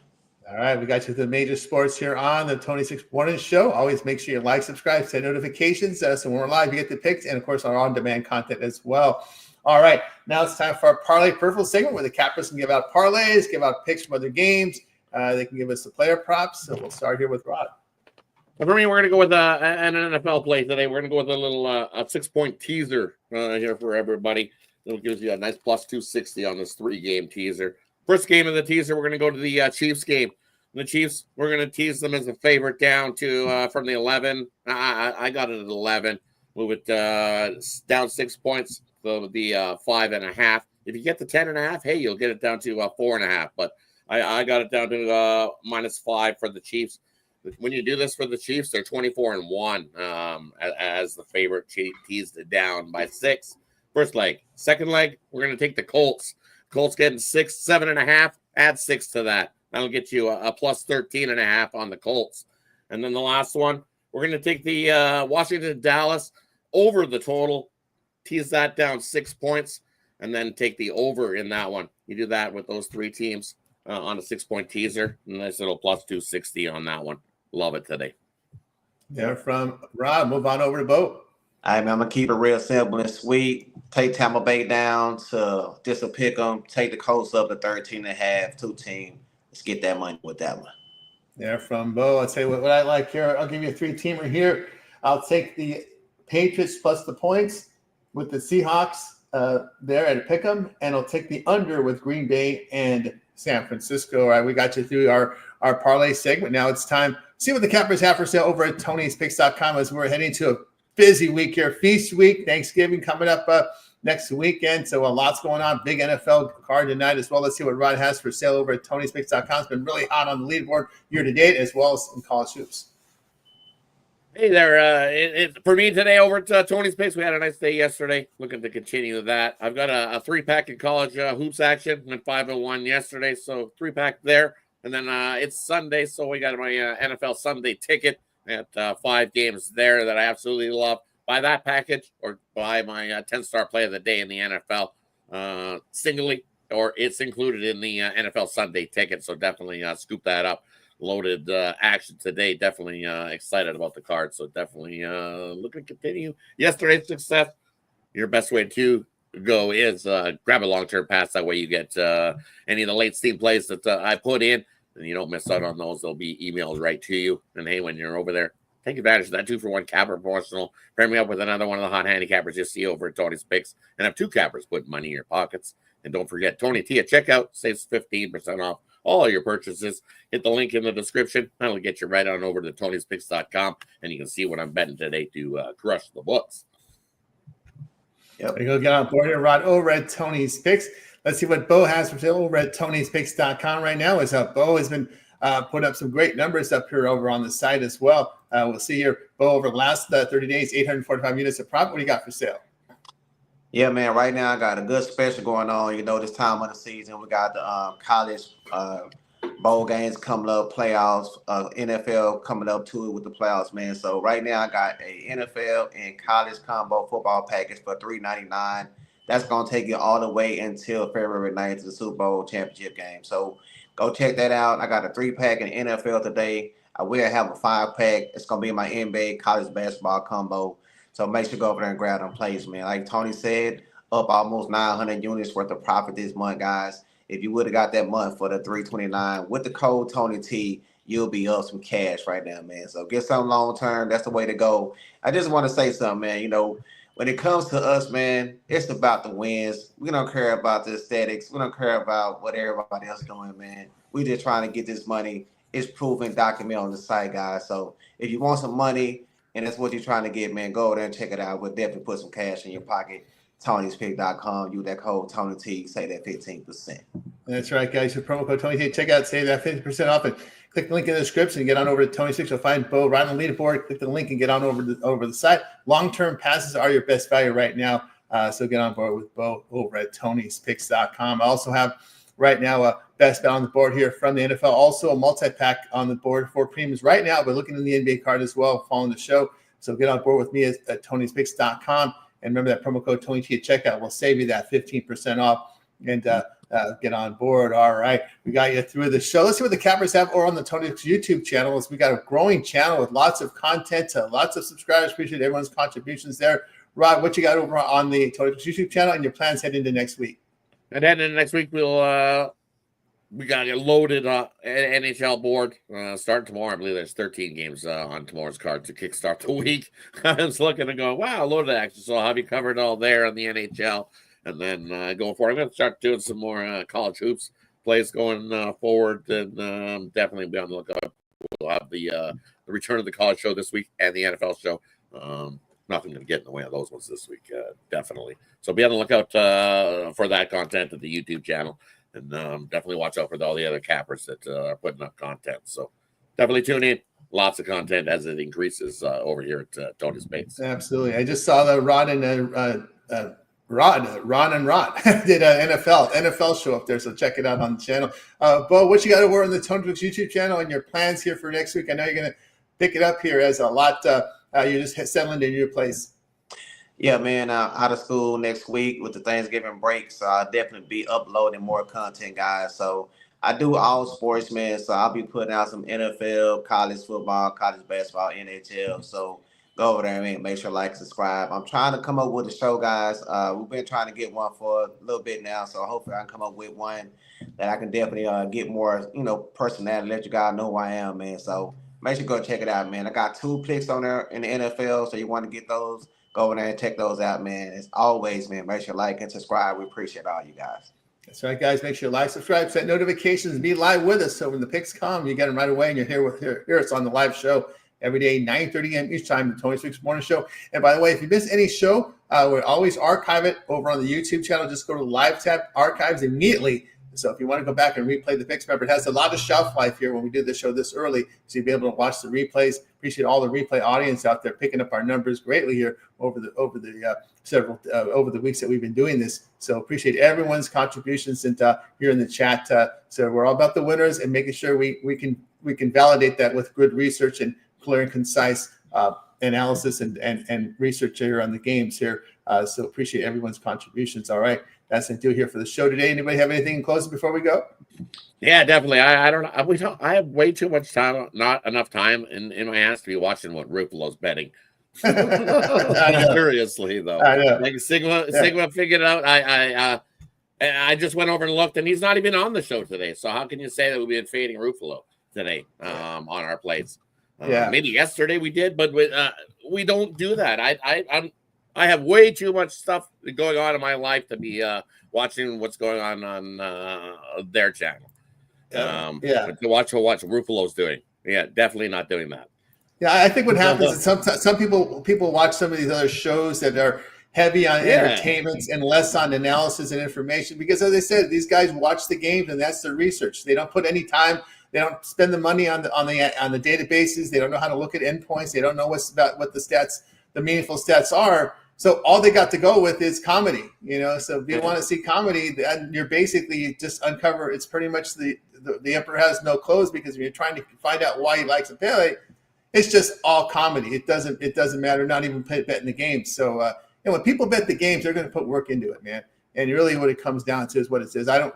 All right, we got you to the major sports here on the Tony 6 Morning Show. Always make sure you like, subscribe, set notifications. So when we're live, you get the picks and, of course, our on-demand content as well. All right, now it's time for our Parlay Peripheral segment where the cappers can give out parlays, give out picks from other games. They can give us the player props. So we'll start here with Rod. For me, we're going to go with an NFL play today. We're going to go with a little 6-point teaser here for everybody. It'll give you a nice plus 260 on this 3-game teaser. First game of the teaser, we're going to go to the Chiefs game. The Chiefs, we're going to tease them as a favorite down to from the 11. I got it at 11. Move it down 6 points. So the 5.5. If you get the 10.5, hey, you'll get it down to 4.5. But I got it down to -5 for the Chiefs. When you do this for the Chiefs, they're 24-1 as the favorite, teased it down by 6. First leg. Second leg, we're going to take the Colts. Colts getting 7.5. Add 6 to that. That'll get you a plus 13.5 on the Colts. And then the last one, we're going to take the Washington Dallas over the total. Tease that down 6 points, and then take the over in that one. You do that with those 3 teams on a 6-point teaser. Nice little plus 260 on that one. Love it today. There from Rob. Move on over to Bo. All right, man, I'm going to keep it real simple and sweet. Take Tampa Bay down to just a pick 'em. Take the Colts up to 13.5, 2-team. Let's get that money with that one. There from Bo. I'll tell you what I like here. I'll give you a 3-teamer here. I'll take the Patriots plus the points with the Seahawks there at a pick 'em, and I'll take the under with Green Bay and San Francisco. All right, we got you through our parlay segment. Now it's time. See what the cappers have for sale over at Tony'sPicks.com as we're heading to a busy week here. Feast week, Thanksgiving coming up next weekend. So lots going on. Big NFL card tonight as well. Let's see what Rod has for sale over at Tony'sPicks.com. It's been really hot on the leaderboard year to date as well as in college hoops. Hey there. For me today over at Tony's Picks, we had a nice day yesterday. Looking to continue that. I've got a 3-pack in college hoops action. Went 5-1 yesterday, so 3-pack there. And then it's Sunday, so we got my NFL Sunday ticket at 5 games there that I absolutely love. Buy that package or buy my 10-star play of the day in the NFL singly, or it's included in the NFL Sunday ticket. So definitely scoop that up. Loaded action today. Definitely excited about the card. So definitely looking to continue yesterday's success. Your best way to go is grab a long-term pass. That way you get any of the late steam plays that I put in, and you don't miss out on those. They'll be emailed right to you. And hey, when you're over there, take advantage of that 2-for-1 capper promotional. Pair me up with another one of the hot handicappers you see over at Tony's Picks, and have 2 cappers put money in your pockets. And don't forget, Tony T at checkout saves 15% off all your purchases. Hit the link in the description. That'll get you right on over to Tony'sPicks.com, and you can see what I'm betting today to crush the books. Yep. We go get on board here, Rod, over at Tony's Picks. Let's see what Bo has for sale over at Tony'sPicks.com right now. As Bo has been putting up some great numbers up here over on the site as well. We'll see here, Bo, over the last 30 days, 845 units of profit. What do you got for sale? Yeah, man. Right now, I got a good special going on. You know, this time of the season, we got the college bowl games coming up, playoffs, NFL coming up too with the playoffs, man. So right now, I got a NFL and college combo football package for $3.99. That's gonna take you all the way until February 9th to the Super Bowl championship game. So go check that out. I got a 3-pack in NFL today. I will have a 5-pack. It's gonna be my NBA college basketball combo. So make sure you go over there and grab them plays, man. Like Tony said, up almost 900 units worth of profit this month, guys. If you would have got that month for the $3.29 with the code Tony T, you'll be up some cash right now, man. So get something long term. That's the way to go. I just want to say something, man. You know, when it comes to us, man, it's about the wins. We don't care about the aesthetics. We don't care about what everybody else is doing, man. We just trying to get this money. It's proven, documented on the site, guys. So if you want some money, and that's what you're trying to get, man, go over there and check it out. We'll definitely put some cash in your pocket. Tony'sPick.com. Use that code Tony T. Say that 15%. That's right, guys. Your promo code Tony T. Check out, save that 50% off, and click the link in the description and get on over to Tony's Picks. You'll find Bo right on the leaderboard. Click the link and get on over the site. Long-term passes are your best value right now. So get on board with Bo over at Tony'sPicks.com. I also have right now a best bet on the board here from the NFL. Also a multi-pack on the board for premiums right now. We're looking in the NBA card as well, following the show. So get on board with me at Tony'sPicks.com. And remember that promo code Tony T at checkout will save you that 15% off. And get on board. All right. We got you through the show. Let's see what the cappers have over on the Tony's YouTube channel. We got a growing channel with lots of content, lots of subscribers. Appreciate everyone's contributions there. Rod, what you got over on the Tony's YouTube channel and your plans heading into next week? And then next week we got a loaded NHL board starting tomorrow. I believe there's 13 games on tomorrow's card to kickstart the week. I was looking and going, wow, loaded action. So I'll have you covered all there on the NHL. And then going forward, I'm going to start doing some more college hoops plays going forward. And definitely be on the lookout. We'll have the return of the college show this week and the NFL show. Nothing to get in the way of those ones this week, definitely. So be on the lookout for that content at the YouTube channel. And definitely watch out for all the other cappers that are putting up content. So definitely tune in. Lots of content as it increases over here at Tony's Picks. Absolutely. I just saw the Ron and Rod did an NFL show up there. So check it out on the channel. Bo, what you got over on the Tony's Picks YouTube channel and your plans here for next week? I know you're going to pick it up here as a lot. You're just settling into your place. Yeah, man, out of school next week with the Thanksgiving break, so I'll definitely be uploading more content, guys. So I do all sports, man, so I'll be putting out some NFL, college football, college basketball, NHL. So go over there and make sure like, subscribe. I'm trying to come up with a show, guys. We've been trying to get one for a little bit now, so hopefully I can come up with one that I can definitely get more, personality, let you guys know who I am, man. So make sure you go check it out, man. I got 2 picks on there in the NFL, so you want to get those. Go over there and check those out, man. As always, man, make sure you like and subscribe. We appreciate all you guys. That's right, guys. Make sure you like, subscribe, set notifications, be live with us. So when the picks come, you get them right away, and you're here us on the live show every day, 9:30 a.m. each time, the Tony's Picks Morning Show. And by the way, if you miss any show, we always archive it over on the YouTube channel. Just go to the live tab, archives immediately. So if you want to go back and replay the picks, remember, it has a lot of shelf life here when we do the show this early, so you'll be able to watch the replays. Appreciate all the replay audience out there picking up our numbers greatly here over the weeks that we've been doing this. So appreciate everyone's contributions and here in the chat. So we're all about the winners and making sure we can validate that with good research and clear and concise analysis and research here on the games here. So appreciate everyone's contributions. All right, that's going to do it here for the show today. Anybody have anything in closing before we go? Yeah, definitely. I don't know. I have way too much time, not enough time in my hands to be watching what Ruffalo's betting. Seriously, though, like Sigma figured it out. I just went over and looked, and he's not even on the show today. So how can you say that we've been fading Ruffalo today on our plays? Maybe yesterday we did, but we don't do that. I have way too much stuff going on in my life to be watching what's going on their channel. To watch what Ruffalo's doing. Yeah, definitely not doing that. Yeah, I think what happens is some people watch some of these other shows that are heavy on entertainment and less on analysis and information because, as I said, these guys watch the games and that's their research. They don't put any time. They don't spend the money on the databases. They don't know how to look at endpoints. They don't know what the stats, the meaningful stats are. So all they got to go with is comedy, So if you want to see comedy, then you're basically just uncover. It's pretty much the emperor has no clothes because when you're trying to find out why he likes a parlay, it's just all comedy. It doesn't matter. Not even betting the games. So when people bet the games, they're going to put work into it, man. And really, what it comes down to is what it says. I don't,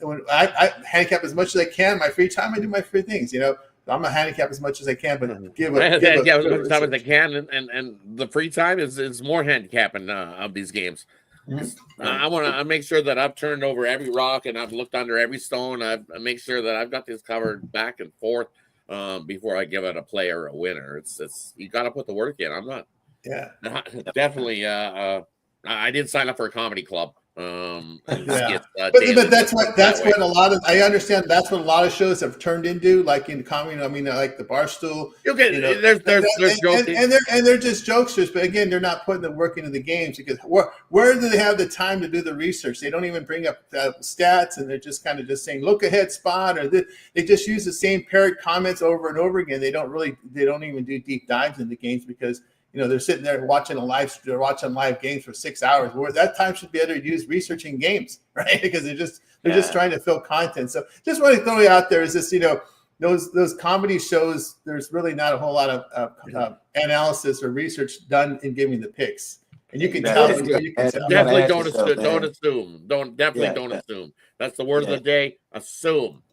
when I handicap as much as I can. My free time, I do my free things. I'm gonna handicap as much as I can, but as much time as I can, and the free time is more handicapping of these games. I want to make sure that I've turned over every rock and I've looked under every stone. I make sure that I've got this covered back and forth before I give it a play or a winner. It's you got to put the work in. I'm not. Yeah, definitely. I did sign up for a comedy club. But that's what a lot of, I understand that's what a lot of shows have turned into, like in comedy. I mean, like the Barstool. There's joking, and they're just jokesters. But again, they're not putting the work into the games because where do they have the time to do the research? They don't even bring up stats, and they're just kind of just saying look ahead spot, or they just use the same parrot comments over and over again. They don't even do deep dives in the games because. They're sitting there watching live games for 6 hours. Where that time should be better used researching games, right? Because they're just trying to fill content. So just want to throw it out there is this, those comedy shows. There's really not a whole lot of analysis or research done in giving the picks, and you can tell. Definitely don't assume. Don't assume. That's the word of the day. Assume.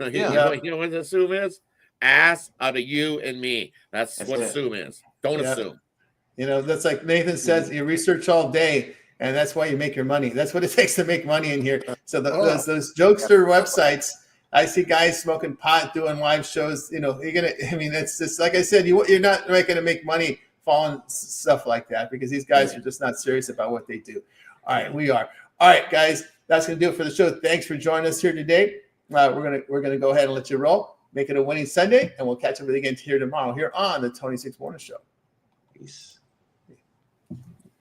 You know what assume is? Ass out of you and me. That's what assume is. Don't assume. That's like Nathan says, you research all day, and that's why you make your money. That's what it takes to make money in here. So those jokester websites, I see guys smoking pot, doing live shows. It's just like I said, you're not going to make money following stuff like that because these guys are just not serious about what they do. All right, we are. All right, guys, that's going to do it for the show. Thanks for joining us here today. We're gonna go ahead and let you roll. Make it a winning Sunday, and we'll catch up with you again here tomorrow here on the 26 Morning Show. Peace.